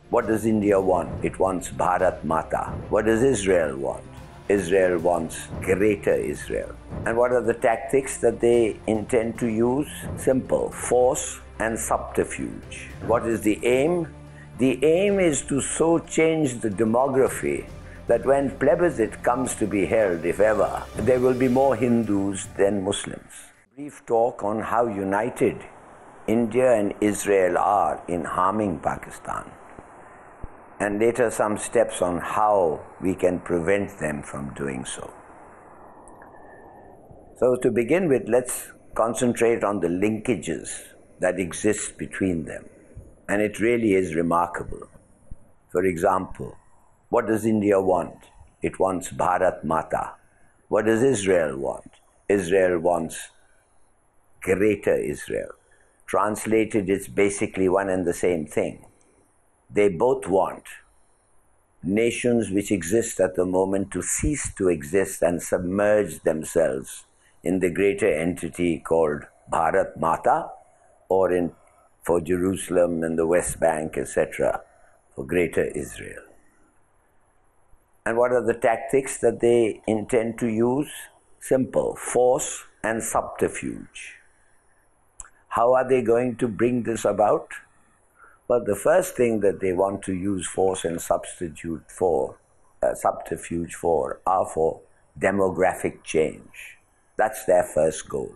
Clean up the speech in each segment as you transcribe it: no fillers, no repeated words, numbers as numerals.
What does India want? It wants Bharat Mata. What does Israel want? Israel wants greater Israel. And what are the tactics that they intend to use? Simple: force and subterfuge. What is the aim? The aim is to so change the demography that when plebiscite comes to be held, if ever, there will be more Hindus than Muslims. Brief talk on how united India and Israel are in harming Pakistan, and later some steps on how we can prevent them from doing so. So to begin with, let's concentrate on the linkages that exist between them. And it really is remarkable. For example, what does India want? It wants Bharat Mata. What does Israel want? Israel wants greater Israel. Translated, it's basically one and the same thing. They both want nations which exist at the moment to cease to exist and submerge themselves in the greater entity called Bharat Mata, or for Jerusalem and the West Bank, etc., for greater Israel. And what are the tactics that they intend to use? Simple: force and subterfuge. How are they going to bring this about? Well, the first thing that they want to use force and subterfuge for are for demographic change. That's their first goal.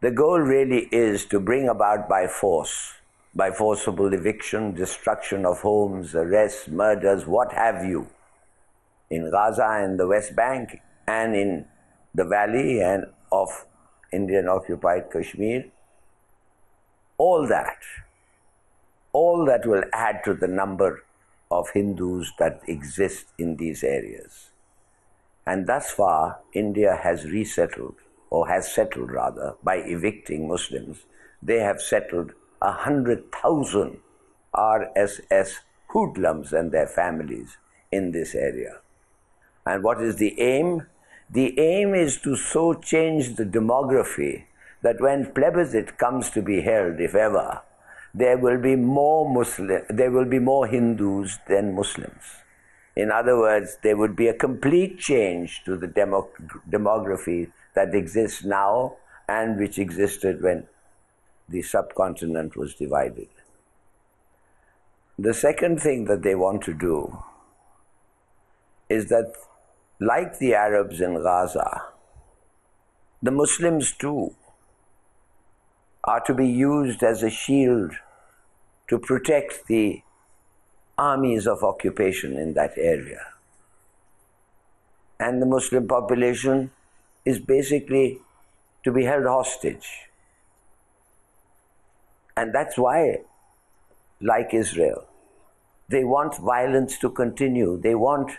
The goal really is to bring about by force, by forcible eviction, destruction of homes, arrests, murders, what have you, in Gaza and the West Bank and in the valley and of Indian-occupied Kashmir. All that will add to the number of Hindus that exist in these areas. And thus far, India has resettled, or has settled rather, by evicting Muslims. They have settled 100,000 RSS hoodlums and their families in this area. And what is the aim? The aim is to so change the demography that when plebiscite comes to be held, if ever, there will be more Hindus than Muslims. In other words, there would be a complete change to the demography that exists now and which existed when the subcontinent was divided. The second thing that they want to do is that, like the Arabs in Gaza, the Muslims too are to be used as a shield to protect the armies of occupation in that area. And the Muslim population is basically to be held hostage. And that's why, like Israel, they want violence to continue. They want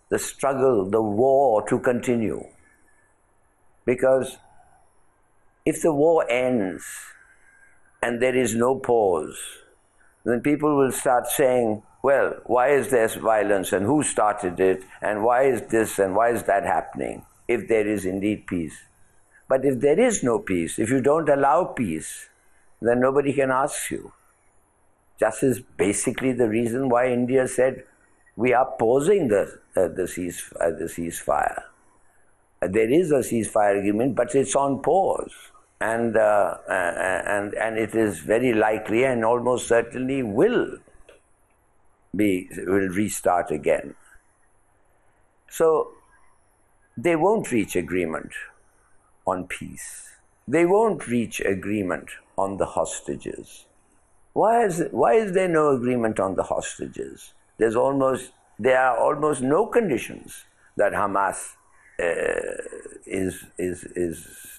the struggle, the war to continue. Because if the war ends and there is no pause, then people will start saying, well, why is there violence and who started it and why is this and why is that happening if there is indeed peace? But if there is no peace, if you don't allow peace, then nobody can ask you. Just as basically the reason why India said, we are pausing the ceasefire. There is a ceasefire agreement, but it's on pause. And it is very likely and almost certainly will restart again. So they won't reach agreement on peace. They won't reach agreement on the hostages. Why is there no agreement on the hostages? There are almost no conditions that Hamas is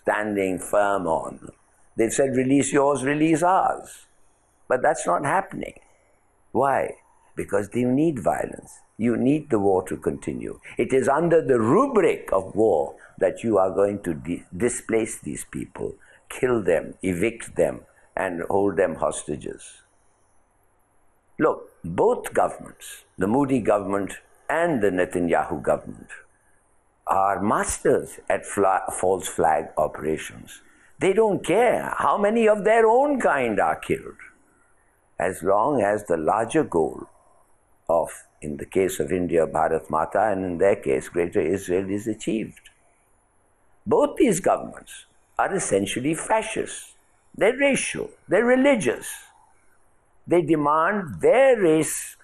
standing firm on. They've said, release yours, release ours. But that's not happening. Why? Because you need violence. You need the war to continue. It is under the rubric of war that you are going to displace these people, kill them, evict them, and hold them hostages. Look, both governments, the Modi government and the Netanyahu government, are masters at false flag operations. They don't care how many of their own kind are killed. as long as the larger goal of, in the case of India, Bharat Mata, and in their case, Greater Israel, is achieved. Both these governments are essentially fascist. They're racial, they're religious. They demand their race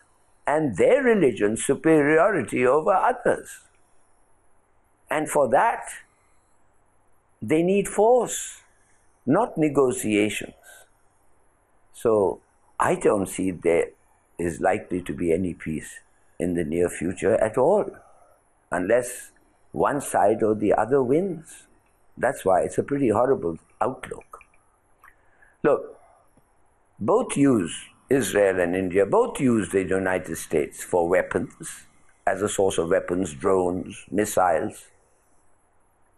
and their religion's superiority over others. And for that, they need force, not negotiations. So I don't see there is likely to be any peace in the near future at all, unless one side or the other wins. That's why it's a pretty horrible outlook. Look, both use, Israel and India, both use the United States for weapons, as a source of weapons, drones, missiles.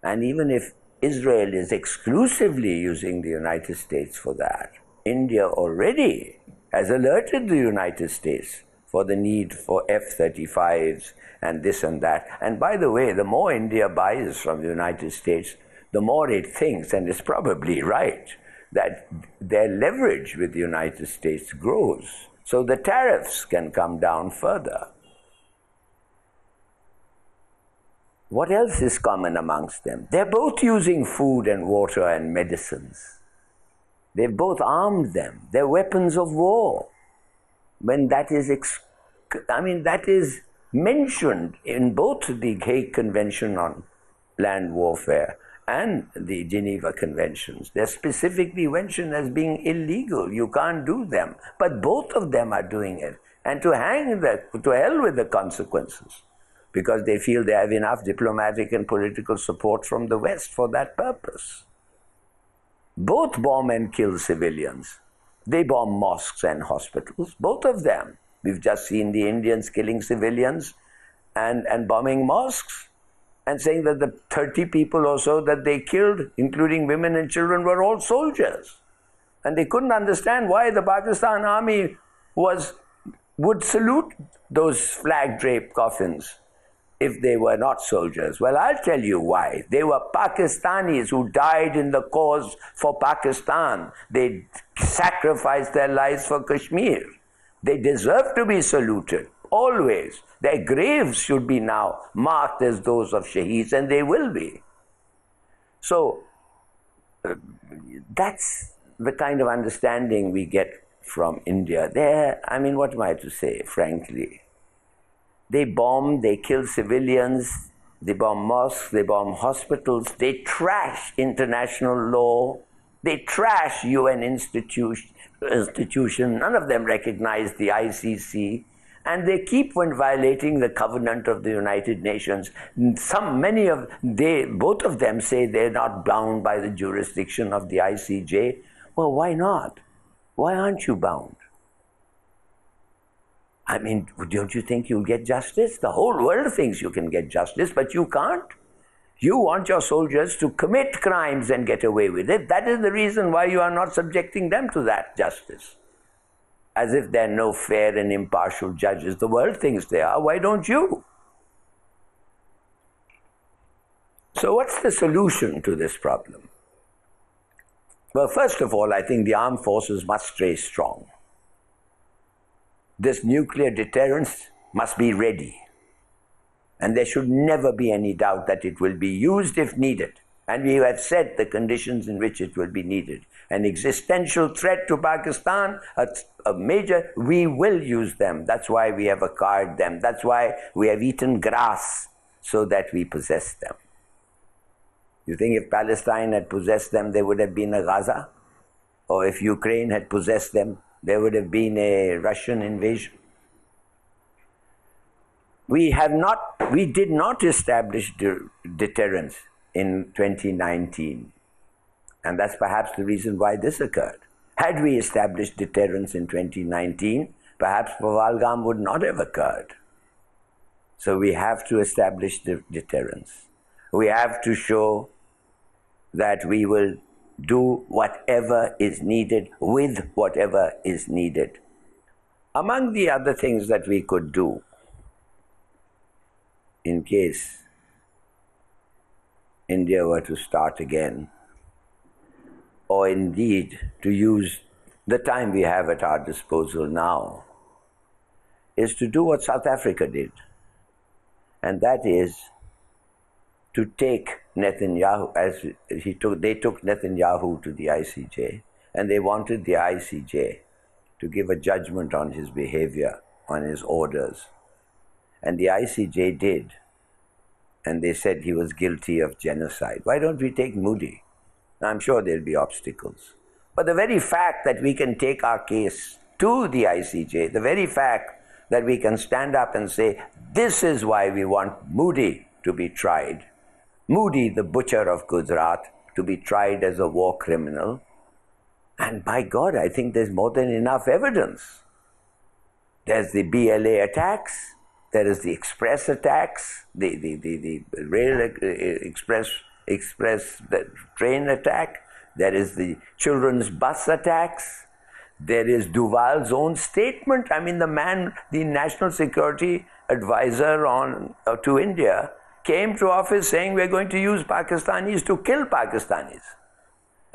And even if Israel is exclusively using the United States for that, India already has alerted the United States for the need for F-35s and this and that. And by the way, the more India buys from the United States, the more it thinks, and it's probably right, that their leverage with the United States grows. So the tariffs can come down further. What else is common amongst them? They're both using food and water and medicines. They've both armed them. They're weapons of war. When that is, that is mentioned in both the Hague Convention on Land Warfare and the Geneva Conventions. They're specifically mentioned as being illegal. You can't do them. But both of them are doing it. And to hell with the consequences, because they feel they have enough diplomatic and political support from the West for that purpose. Both bomb and kill civilians. They bomb mosques and hospitals, both of them. We've just seen the Indians killing civilians and bombing mosques, and saying that the 30 people or so that they killed, including women and children, were all soldiers. And they couldn't understand why the Pakistan army would salute those flag-draped coffins if they were not soldiers. Well, I'll tell you why. They were Pakistanis who died in the cause for Pakistan. They sacrificed their lives for Kashmir. They deserve to be saluted, always. Their graves should be now marked as those of Shaheeds, and they will be. So, that's the kind of understanding we get from India. What am I to say, frankly? They bomb, they kill civilians, they bomb mosques, they bomb hospitals, they trash international law, they trash UN institution. None of them recognize the ICC, and they keep on violating the covenant of the United Nations. Both of them say they're not bound by the jurisdiction of the ICJ. Well, why not? Why aren't you bound? Don't you think you'll get justice? The whole world thinks you can get justice, but you can't. You want your soldiers to commit crimes and get away with it. That is the reason why you are not subjecting them to that justice. As if there are no fair and impartial judges. The world thinks they are. Why don't you? So what's the solution to this problem? Well, first of all, I think the armed forces must stay strong. This nuclear deterrence must be ready. And there should never be any doubt that it will be used if needed. And we have set the conditions in which it will be needed. An existential threat to Pakistan, a major, we will use them. That's why we have acquired them. That's why we have eaten grass so that we possess them. You think if Palestine had possessed them, there would have been a Gaza? Or if Ukraine had possessed them, there would have been a Russian invasion? We did not establish deterrence in 2019. And that's perhaps the reason why this occurred. Had we established deterrence in 2019, perhaps Pahalgam would not have occurred. So we have to establish the deterrence. We have to show that we will do whatever is needed with whatever is needed. Among the other things that we could do, in case India were to start again, or indeed to use The time we have at our disposal now is to do what South Africa did, and that is to take Netanyahu, they took Netanyahu to the ICJ, and they wanted the ICJ to give a judgment on his behavior, on his orders. And the ICJ did, and they said he was guilty of genocide. Why don't we take Modi? I'm sure there'll be obstacles. But the very fact that we can take our case to the ICJ, the very fact that we can stand up and say, this is why we want Modi to be tried. Modi, the butcher of Gujarat, to be tried as a war criminal. And by God, I think there's more than enough evidence. There's the BLA attacks, there is the express attacks, the rail express the train attack, there is the children's bus attacks, there is Duval's own statement. I mean, the man, the national security advisor to India, came to office saying we're going to use Pakistanis to kill Pakistanis.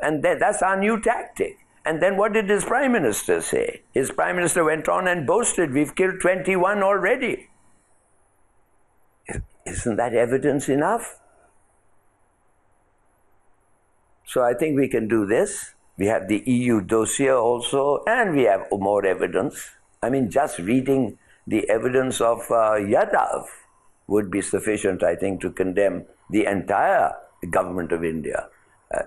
And that's our new tactic. And then what did his prime minister say? His prime minister went on and boasted, we've killed 21 already. Isn't that evidence enough? So I think we can do this. We have the EU dossier also, and we have more evidence. I mean, just reading the evidence of Yadav would be sufficient, I think, to condemn the entire government of India,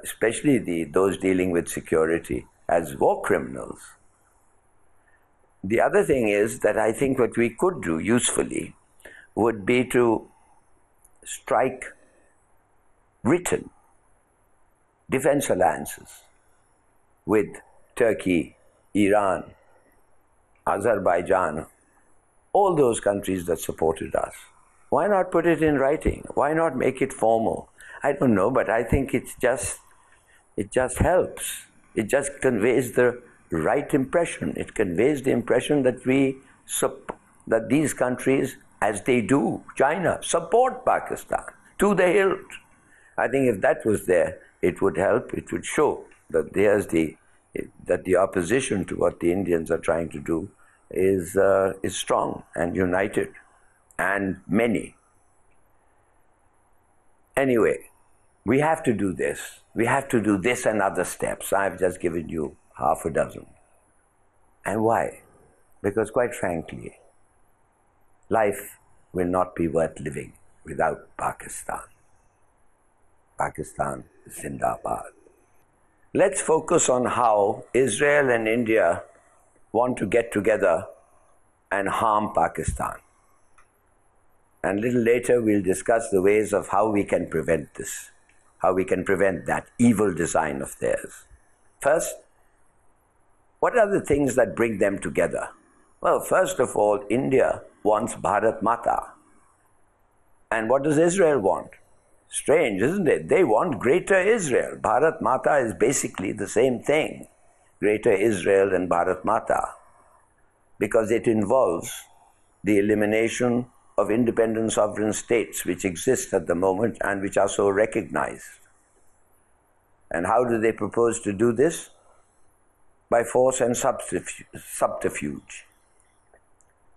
especially those dealing with security, as war criminals. The other thing is that I think what we could do usefully would be to strike written defense alliances with Turkey, Iran, Azerbaijan, all those countries that supported us. Why not put it in writing? Why not make it formal? I don't know, but I think it just helps. It just conveys the right impression. It conveys the impression that that these countries, as they do, China, support Pakistan to the hilt. I think if that was there, it would help. It would show that that the opposition to what the Indians are trying to do is strong and united, and many. Anyway, we have to do this. We have to do this and other steps. I've just given you half a dozen. And why? Because quite frankly, life will not be worth living without Pakistan. Pakistan Zindabad. Let's focus on how Israel and India want to get together and harm Pakistan. And a little later we'll discuss the ways of how we can prevent this, how we can prevent that evil design of theirs. First, what are the things that bring them together? Well, first of all, India wants Bharat Mata. And what does Israel want? Strange, isn't it? They want Greater Israel. Bharat Mata is basically the same thing, Greater Israel and Bharat Mata, because it involves the elimination of independent sovereign states which exist at the moment and which are so recognized. And how do they propose to do this? By force and subterfuge.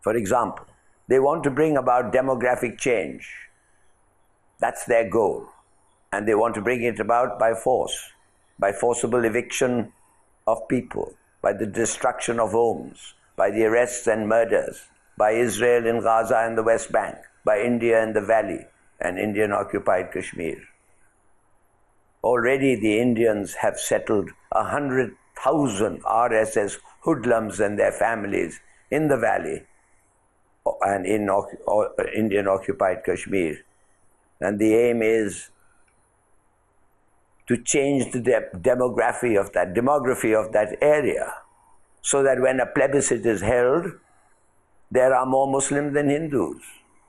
For example, they want to bring about demographic change. That's their goal. And they want to bring it about by force, by forcible eviction of people, by the destruction of homes, by the arrests and murders, by Israel in Gaza and the West Bank, by India in the Valley and Indian-occupied Kashmir. Already the Indians have settled 100,000 RSS hoodlums and their families in the Valley and in Indian-occupied Kashmir. And the aim is to change the demography of that area, so that when a plebiscite is held, there are more Muslims than Hindus,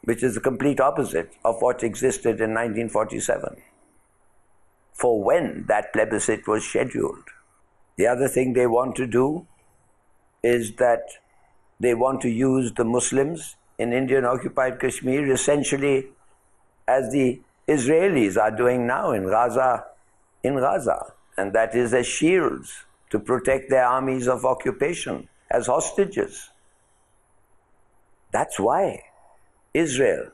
which is the complete opposite of what existed in 1947, for when that plebiscite was scheduled. The other thing they want to do is that they want to use the Muslims in Indian-occupied Kashmir essentially as the Israelis are doing now in Gaza, and that is as shields to protect their armies of occupation as hostages. That's why Israel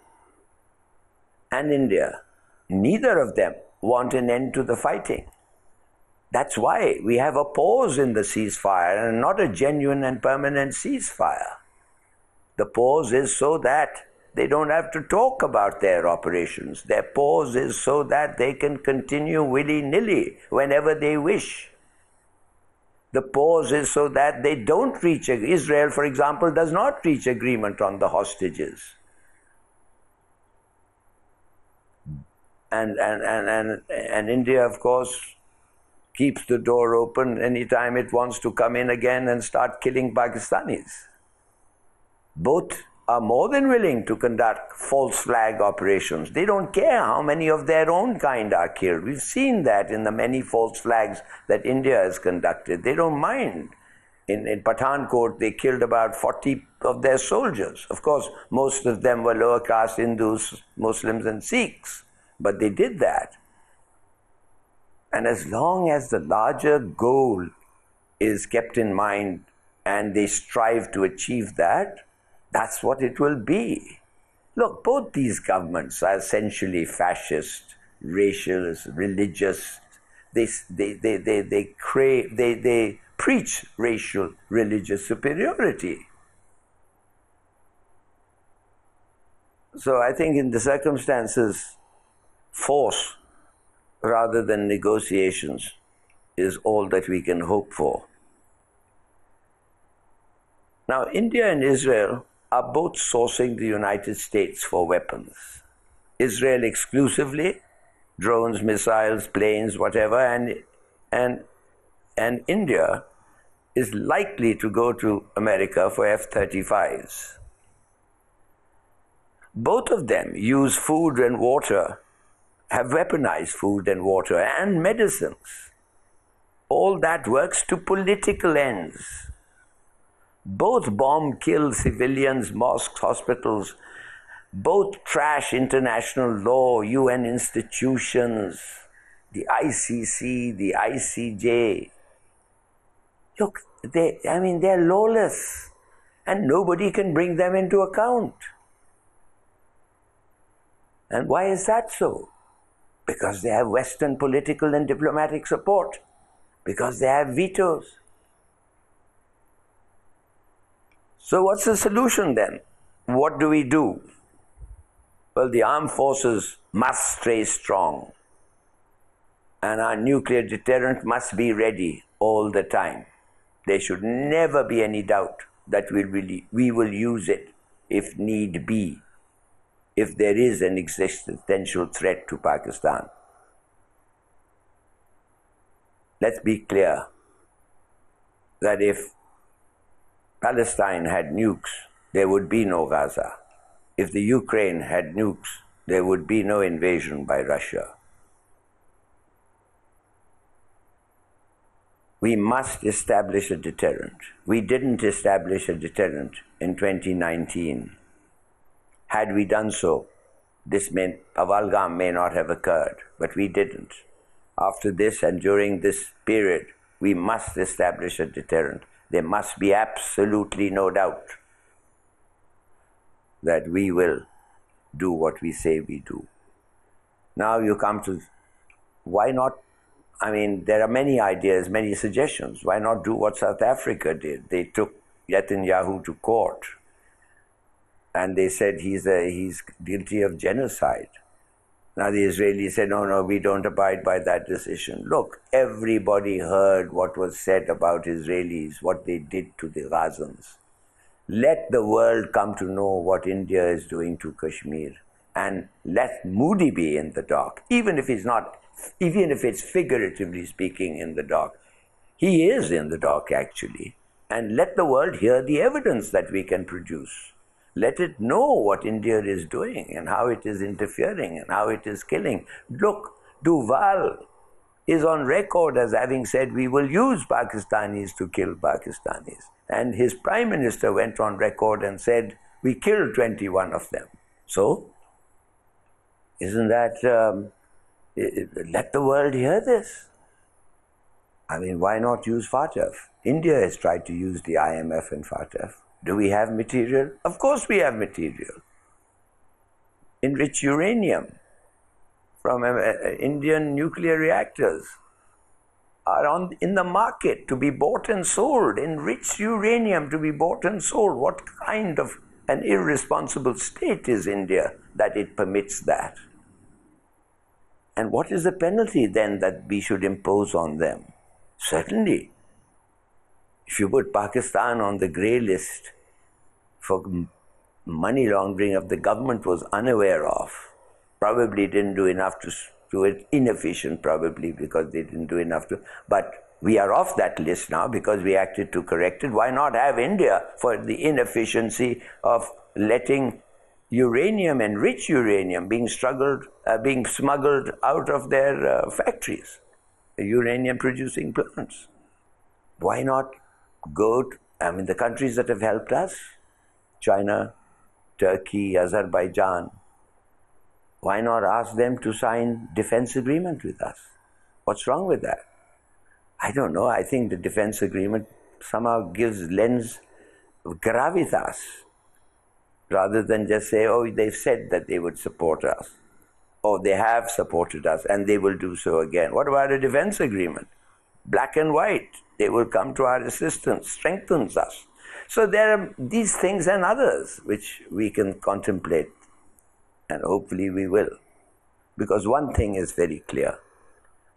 and India, neither of them want an end to the fighting. That's why we have a pause in the ceasefire and not a genuine and permanent ceasefire. The pause is so that they don't have to talk about their operations. Their pause is so that they can continue willy-nilly whenever they wish. The pause is so that they don't reach, Israel, for example, does not reach agreement on the hostages. And India, of course, keeps the door open anytime it wants to come in again and start killing Pakistanis. Both are more than willing to conduct false flag operations. They don't care how many of their own kind are killed. We've seen that in the many false flags that India has conducted. They don't mind. In Pathankot, they killed about 40 of their soldiers. Of course, most of them were lower caste Hindus, Muslims and Sikhs. But they did that. And as long as the larger goal is kept in mind and they strive to achieve that, that's what it will be. Look, both these governments are essentially fascist, racialist, religious. They preach racial, religious superiority. So I think in the circumstances, force rather than negotiations is all that we can hope for. Now, India and Israel are both sourcing the United States for weapons. Israel exclusively, drones, missiles, planes, whatever, and India is likely to go to America for F-35s. Both of them use food and water, have weaponized food and water and medicines. All that works to political ends. Both bomb, kill civilians, mosques, hospitals. Both trash international law, UN institutions, the ICC, the ICJ. Look, they're lawless and nobody can bring them into account. And why is that so? Because they have Western political and diplomatic support. Because they have vetoes. So what's the solution then? What do we do? Well, the armed forces must stay strong. And our nuclear deterrent must be ready all the time. There should never be any doubt that we will use it if need be, if there is an existential threat to Pakistan. Let's be clear that if Palestine had nukes, there would be no Gaza. If the Ukraine had nukes, there would be no invasion by Russia. We must establish a deterrent. We didn't establish a deterrent in 2019. Had we done so, Pahalgam may not have occurred, but we didn't. After this and during this period, we must establish a deterrent. There must be absolutely no doubt that we will do what we say we do. Now you come to, why not? There are many ideas, many suggestions. Why not do what South Africa did? They took Netanyahu to court and they said he's guilty of genocide. Now the Israelis said, no, we don't abide by that decision. Look, everybody heard what was said about Israelis, what they did to the Gazans. Let the world come to know what India is doing to Kashmir. And let Modi be in the dock, even if it's figuratively speaking in the dock. He is in the dock actually. And let the world hear the evidence that we can produce. Let it know what India is doing and how it is interfering and how it is killing. Look, Duval is on record as having said we will use Pakistanis to kill Pakistanis. And his prime minister went on record and said we killed 21 of them. So, isn't that, let the world hear this. I mean, why not use FATF? India has tried to use the IMF and FATF. Do we have material? Of course we have material. Enriched uranium from Indian nuclear reactors are in the market to be bought and sold. Enriched uranium to be bought and sold. What kind of an irresponsible state is India that it permits that? And what is the penalty then that we should impose on them? Certainly, if you put Pakistan on the grey list for money laundering of the government was unaware of, probably didn't do enough to do it, inefficient probably because they didn't do enough to, but we are off that list now because we acted to correct it. Why not have India for the inefficiency of letting uranium, enriched uranium, being smuggled out of their factories, the uranium producing plants? Why not go to, the countries that have helped us, China, Turkey, Azerbaijan, why not ask them to sign defense agreement with us? What's wrong with that? I don't know. I think the defense agreement somehow gives lens of gravitas rather than just say, oh, they've said that they would support us. Or they have supported us and they will do so again. What about a defense agreement? Black and white. They will come to our assistance, strengthens us. So there are these things and others which we can contemplate, and hopefully we will. Because one thing is very clear,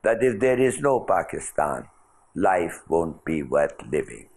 that if there is no Pakistan, life won't be worth living.